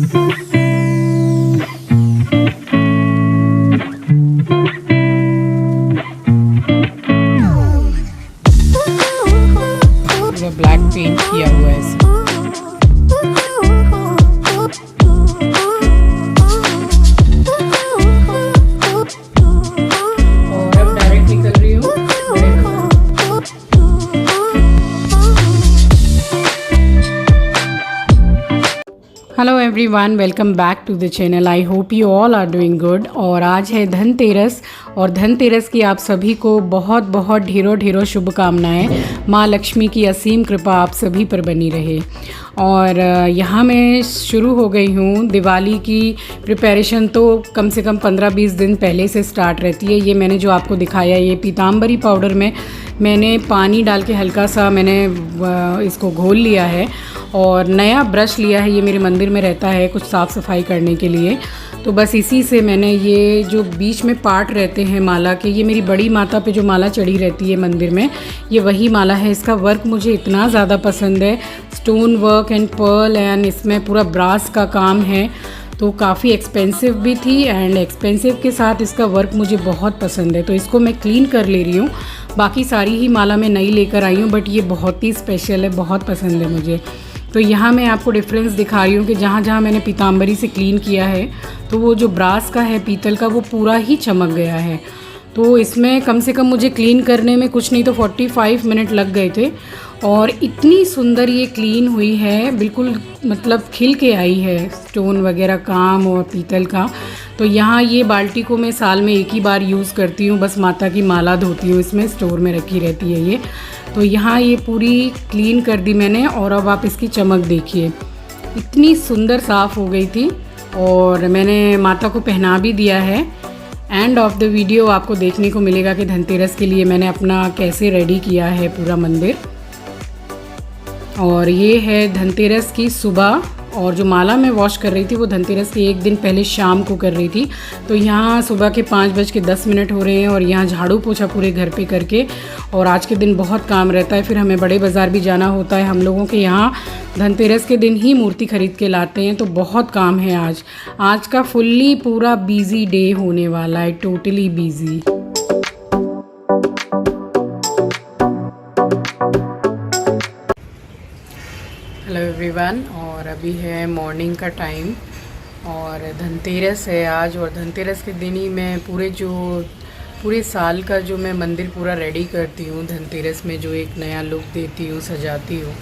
Black paint किया हुआ है इसमें। और अब डायरेक्ट निकल रही हूँ। Hello everyone, welcome back to the channel. I hope you all are doing good. और आज है धनतेरस, और धनतेरस की आप सभी को बहुत बहुत ढेरों ढेरों शुभकामनाएं। माँ लक्ष्मी की असीम कृपा आप सभी पर बनी रहे। और यहाँ मैं शुरू हो गई हूँ। दिवाली की प्रिपरेशन तो कम से कम 15-20 दिन पहले से स्टार्ट रहती है। ये मैंने जो आपको दिखाया, ये पीताम्बरी पाउडर में मैंने पानी डाल के हल्का सा मैंने इसको घोल लिया है। और नया ब्रश लिया है, ये मेरे मंदिर में रहता है कुछ साफ़ सफाई करने के लिए। तो बस इसी से मैंने ये जो बीच में पार्ट रहते हैं माला के, ये मेरी बड़ी माता पे जो माला चढ़ी रहती है मंदिर में, ये वही माला है। इसका वर्क मुझे इतना ज़्यादा पसंद है, stone work and pearl, and इसमें पूरा ब्रास का काम है। तो काफ़ी एक्सपेंसिव भी थी, एंड एक्सपेंसिव के साथ इसका वर्क मुझे बहुत पसंद है। तो इसको मैं क्लीन कर ले रही हूँ। बाकी सारी ही माला मैं नई लेकर आई हूँ, बट ये बहुत ही स्पेशल है, बहुत पसंद है मुझे। तो यहाँ मैं आपको डिफरेंस दिखा रही हूँ कि जहाँ जहाँ मैंने पीताम्बरी से क्लीन किया है, तो वो जो ब्रास का है, पीतल का, वो पूरा ही चमक गया है। तो इसमें कम से कम मुझे क्लीन करने में कुछ नहीं तो 45 मिनट लग गए थे। और इतनी सुंदर ये क्लीन हुई है, बिल्कुल मतलब खिल के आई है, स्टोन वगैरह काम और पीतल का। तो यहाँ ये बाल्टी को मैं साल में एक ही बार यूज़ करती हूँ, बस माता की माला धोती हूँ, इसमें स्टोर में रखी रहती है ये। तो यहाँ ये पूरी क्लीन कर दी मैंने। और अब आप इसकी चमक देखिए, इतनी सुंदर साफ़ हो गई थी। और मैंने माता को पहना भी दिया है। एंड ऑफ द वीडियो आपको देखने को मिलेगा कि धनतेरस के लिए मैंने अपना कैसे रेडी किया है पूरा मंदिर। और ये है धनतेरस की सुबह, और जो माला मैं वॉश कर रही थी वो धनतेरस के एक दिन पहले शाम को कर रही थी। तो यहाँ सुबह के 5:10 हो रहे हैं, और यहाँ झाड़ू पोछा पूरे घर पे करके। और आज के दिन बहुत काम रहता है, फिर हमें बड़े बाज़ार भी जाना होता है। हम लोगों के यहाँ धनतेरस के दिन ही मूर्ति खरीद के लाते हैं, तो बहुत काम है आज का फुल्ली पूरा बिजी डे होने वाला है, टोटली बिजी। हेलो एवरीवन, और अभी है मॉर्निंग का टाइम, और धनतेरस है आज। और धनतेरस के दिन ही मैं पूरे साल का जो मैं मंदिर पूरा रेडी करती हूँ, धनतेरस में जो एक नया लुक देती हूँ, सजाती हूँ,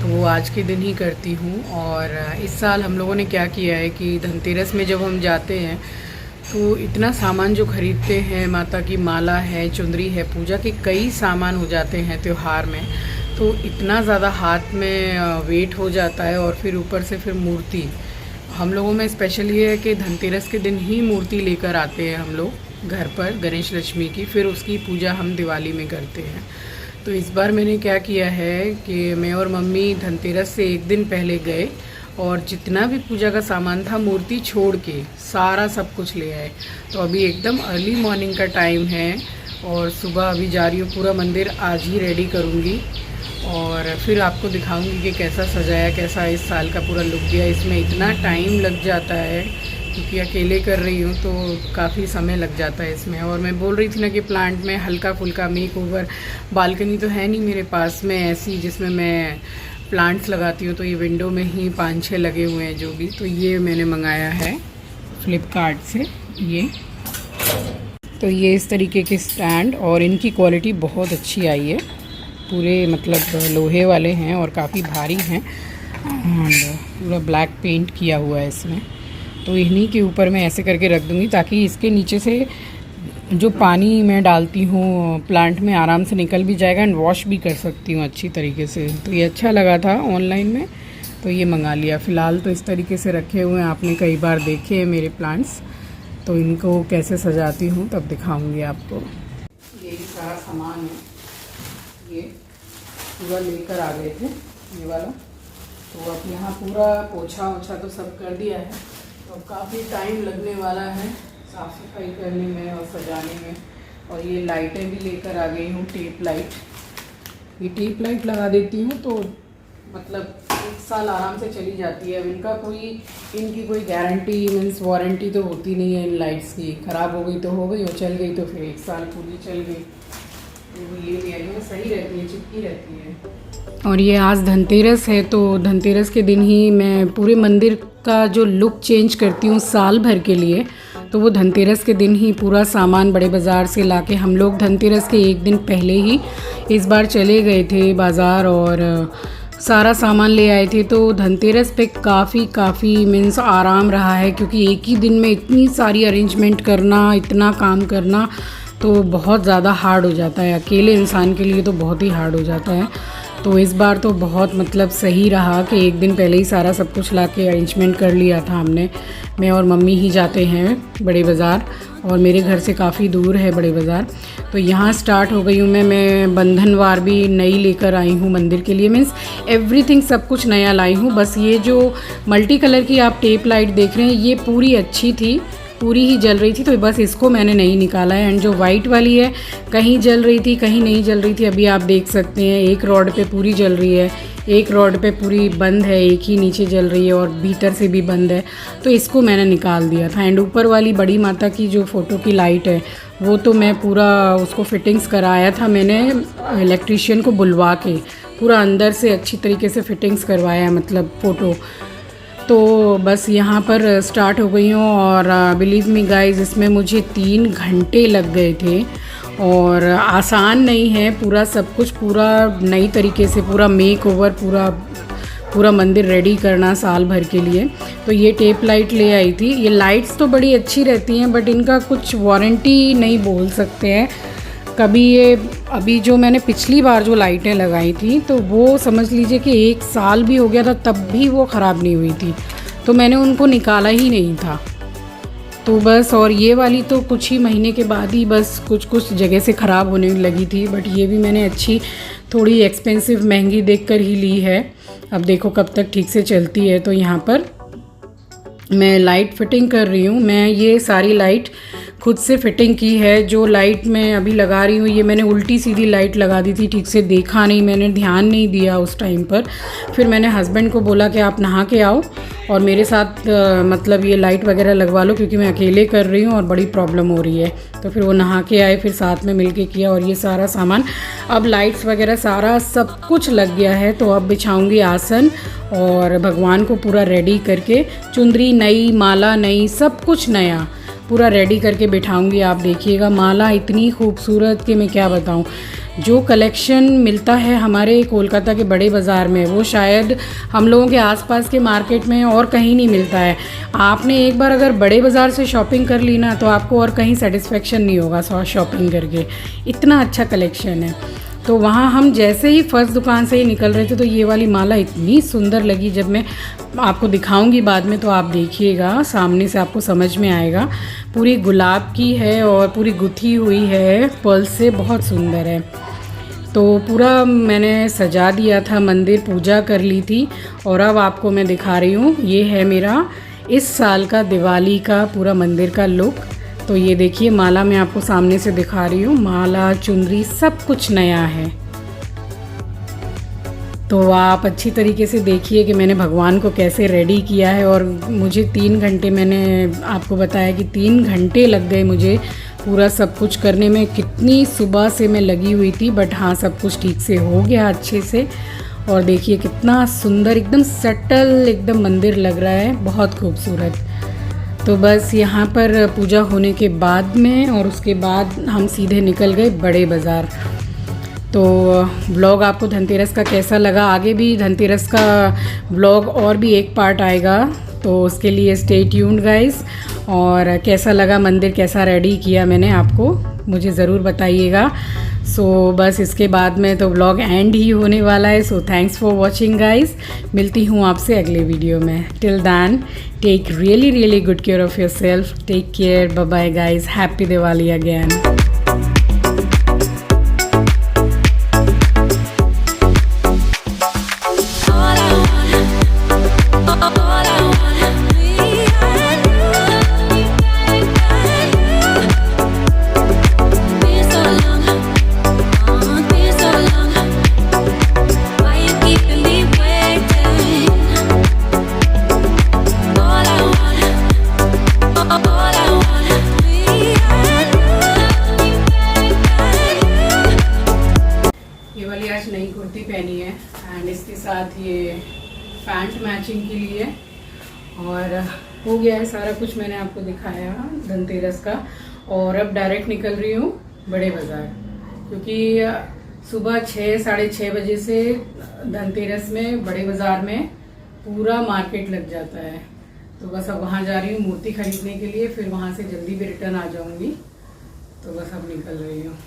तो वो आज के दिन ही करती हूँ। और इस साल हम लोगों ने क्या किया है कि धनतेरस में जब हम जाते हैं तो इतना सामान जो ख़रीदते हैं, माता की माला है, चुंदरी है, पूजा के कई सामान हो जाते हैं त्यौहार में, तो इतना ज़्यादा हाथ में वेट हो जाता है। और फिर ऊपर से फिर मूर्ति, हम लोगों में स्पेशल ये है कि धनतेरस के दिन ही मूर्ति लेकर आते हैं हम लोग घर पर, गणेश लक्ष्मी की, फिर उसकी पूजा हम दिवाली में करते हैं। तो इस बार मैंने क्या किया है कि मैं और मम्मी धनतेरस से एक दिन पहले गए, और जितना भी पूजा का सामान था मूर्ति छोड़ के सारा सब कुछ ले आए। तो अभी एकदम अर्ली मॉर्निंग का टाइम है, और सुबह अभी जा रही हूँ, पूरा मंदिर आज ही रेडी करूँगी। और फिर आपको दिखाऊंगी कि कैसा सजाया, कैसा इस साल का पूरा लुक दिया। इसमें इतना टाइम लग जाता है क्योंकि अकेले कर रही हूँ, तो काफ़ी समय लग जाता है इसमें। और मैं बोल रही थी ना कि प्लांट में हल्का फुल्का मेक ओवर, बालकनी तो है नहीं मेरे पास में ऐसी जिसमें मैं प्लांट्स लगाती हूँ, तो ये विंडो में ही 5-6 लगे हुए हैं जो भी। तो ये मैंने मंगाया है फ्लिपकार्ट से ये। तो ये इस तरीके के स्टैंड, और इनकी क्वालिटी बहुत अच्छी आई है, पूरे मतलब लोहे वाले हैं और काफ़ी भारी हैं, और पूरा ब्लैक पेंट किया हुआ है इसमें। तो इन्हीं के ऊपर मैं ऐसे करके रख दूँगी, ताकि इसके नीचे से जो पानी मैं डालती हूँ प्लांट में आराम से निकल भी जाएगा, एंड वॉश भी कर सकती हूँ अच्छी तरीके से। तो ये अच्छा लगा था ऑनलाइन में, तो ये मंगा लिया। फ़िलहाल तो इस तरीके से रखे हुए हैं, आपने कई बार देखे हैं मेरे प्लांट्स। तो इनको कैसे सजाती हूँ तब दिखाऊँगी आपको। यही सारा सामान है, ये पूरा लेकर आ गए थे ये वाला। तो अब यहाँ पूरा पोछा ओछा तो सब कर दिया है, तो अब काफ़ी टाइम लगने वाला है साफ़ सफाई करने में और सजाने में। और ये लाइटें भी लेकर आ गई हूँ, टेप लाइट। ये टेप लाइट लगा देती हूँ तो मतलब 1 साल आराम से चली जाती है। अब इनकी कोई गारंटी मीन्स वारंटी तो होती नहीं है इन लाइट्स की। ख़राब हो गई तो हो गई और चल गई तो फिर 1 साल पूरी चल गई। तो ये भी है, सही रहती है, चिपकी रहती है। और ये आज धनतेरस है, तो धनतेरस के दिन ही मैं पूरे मंदिर का जो लुक चेंज करती हूँ साल भर के लिए, तो वो धनतेरस के दिन ही पूरा सामान बड़े बाज़ार से लाके हम लोग धनतेरस के 1 दिन पहले ही इस बार चले गए थे बाज़ार और सारा सामान ले आए थे। तो धनतेरस पे काफ़ी मीन्स आराम रहा है, क्योंकि एक ही दिन में इतनी सारी अरेंजमेंट करना, इतना काम करना तो बहुत ज़्यादा हार्ड हो जाता है। अकेले इंसान के लिए तो बहुत ही हार्ड हो जाता है। तो इस बार तो बहुत मतलब सही रहा कि 1 दिन पहले ही सारा सब कुछ ला के अरेंजमेंट कर लिया था हमने। मैं और मम्मी ही जाते हैं बड़े बाज़ार और मेरे घर से काफ़ी दूर है बड़े बाज़ार। तो यहाँ स्टार्ट हो गई हूँ मैं बंधनवार भी नई लेकर आई हूँ मंदिर के लिए, मीन्स एवरीथिंग सब कुछ नया लाई हूँ। बस ये जो मल्टी कलर की आप टेप लाइट देख रहे हैं ये पूरी अच्छी थी, पूरी ही जल रही थी, तो बस इसको मैंने नहीं निकाला है। एंड जो वाइट वाली है कहीं जल रही थी कहीं नहीं जल रही थी। अभी आप देख सकते हैं एक रॉड पे पूरी जल रही है, एक रॉड पे पूरी बंद है, एक ही नीचे जल रही है और भीतर से भी बंद है, तो इसको मैंने निकाल दिया था। एंड ऊपर वाली बड़ी माता की जो फ़ोटो की लाइट है वो तो मैं पूरा उसको फिटिंग्स कराया था मैंने इलेक्ट्रीशियन को बुलवा के, पूरा अंदर से अच्छी तरीके से फिटिंग्स करवाया मतलब फ़ोटो। तो बस यहाँ पर स्टार्ट हो गई हूँ और बिलीव मी गाइस इसमें मुझे 3 घंटे लग गए थे और आसान नहीं है पूरा सब कुछ, पूरा नई तरीके से पूरा मेक ओवर, पूरा मंदिर रेडी करना साल भर के लिए। तो ये टेप लाइट ले आई थी। ये लाइट्स तो बड़ी अच्छी रहती हैं बट इनका कुछ वारंटी नहीं बोल सकते हैं कभी। ये अभी जो मैंने पिछली बार जो लाइटें लगाई थी तो वो समझ लीजिए कि 1 साल भी हो गया था तब भी वो ख़राब नहीं हुई थी, तो मैंने उनको निकाला ही नहीं था। तो बस, और ये वाली तो कुछ ही महीने के बाद ही बस कुछ जगह से ख़राब होने लगी थी, बट ये भी मैंने अच्छी थोड़ी एक्सपेंसिव महंगी देखकर ही ली है। अब देखो कब तक ठीक से चलती है। तो यहाँ पर मैं लाइट फिटिंग कर रही हूँ। मैं ये सारी लाइट खुद से फिटिंग की है। जो लाइट मैं अभी लगा रही हूँ ये मैंने उल्टी सीधी लाइट लगा दी थी, ठीक से देखा नहीं, मैंने ध्यान नहीं दिया उस टाइम पर। फिर मैंने हस्बैंड को बोला कि आप नहा के आओ और मेरे साथ मतलब ये लाइट वगैरह लगवा लो, क्योंकि मैं अकेले कर रही हूँ और बड़ी प्रॉब्लम हो रही है। तो फिर वो नहा के आए, फिर साथ में मिल के किया और ये सारा सामान, अब लाइट्स वगैरह सारा सब कुछ लग गया है। तो अब बिछाऊँगी आसन और भगवान को पूरा रेडी करके, चुंदरी नई, माला नई, सब कुछ नया पूरा रेडी करके बिठाऊंगी। आप देखिएगा माला इतनी खूबसूरत कि मैं क्या बताऊं। जो कलेक्शन मिलता है हमारे कोलकाता के बड़े बाज़ार में वो शायद हम लोगों के आसपास के मार्केट में और कहीं नहीं मिलता है। आपने एक बार अगर बड़े बाज़ार से शॉपिंग कर ली ना तो आपको और कहीं सेटिस्फेक्शन नहीं होगा शॉपिंग करके, इतना अच्छा कलेक्शन है। तो वहाँ हम जैसे ही फर्स्ट दुकान से ही निकल रहे थे तो ये वाली माला इतनी सुंदर लगी, जब मैं आपको दिखाऊंगी बाद में तो आप देखिएगा, सामने से आपको समझ में आएगा। पूरी गुलाब की है और पूरी गुथी हुई है पर्ल से, बहुत सुंदर है। तो पूरा मैंने सजा दिया था मंदिर, पूजा कर ली थी और अब आपको मैं दिखा रही हूँ। ये है मेरा इस साल का दिवाली का पूरा मंदिर का लुक। तो ये देखिए माला मैं आपको सामने से दिखा रही हूँ, माला चुनरी सब कुछ नया है। तो आप अच्छी तरीके से देखिए कि मैंने भगवान को कैसे रेडी किया है। और मुझे 3 घंटे, मैंने आपको बताया कि 3 घंटे लग गए मुझे पूरा सब कुछ करने में। कितनी सुबह से मैं लगी हुई थी, बट हाँ सब कुछ ठीक से हो गया अच्छे से। और देखिए कितना सुंदर, एकदम सटल एकदम मंदिर लग रहा है, बहुत खूबसूरत। तो बस यहाँ पर पूजा होने के बाद में और उसके बाद हम सीधे निकल गए बड़े बाज़ार। तो व्लॉग आपको धनतेरस का कैसा लगा, आगे भी धनतेरस का व्लॉग और भी एक पार्ट आएगा, तो उसके लिए स्टे ट्यून्ड गाइस। और कैसा लगा मंदिर, कैसा रेडी किया मैंने, आपको मुझे ज़रूर बताइएगा। सो बस इसके बाद में तो व्लॉग एंड ही होने वाला है। So thanks for watching guys, मिलती हूँ आपसे अगले वीडियो में। Till then take really good care of yourself, take care, bye bye guys, happy Diwali again. Been so long. Why you keeping me waiting? ये वाली आज नई कुर्ती पहनी है एंड इसके साथ ये पैंट मैचिंग के लिए। और हो गया है सारा कुछ, मैंने आपको दिखाया धनतेरस का। और अब डायरेक्ट निकल रही हूँ बड़े बाज़ार, क्योंकि सुबह 6-6:30 बजे से धनतेरस में बड़े बाज़ार में पूरा मार्केट लग जाता है। तो बस अब वहाँ जा रही हूँ मूर्ति खरीदने के लिए, फिर वहाँ से जल्दी भी रिटर्न आ जाऊँगी। तो बस अब निकल रही हूँ।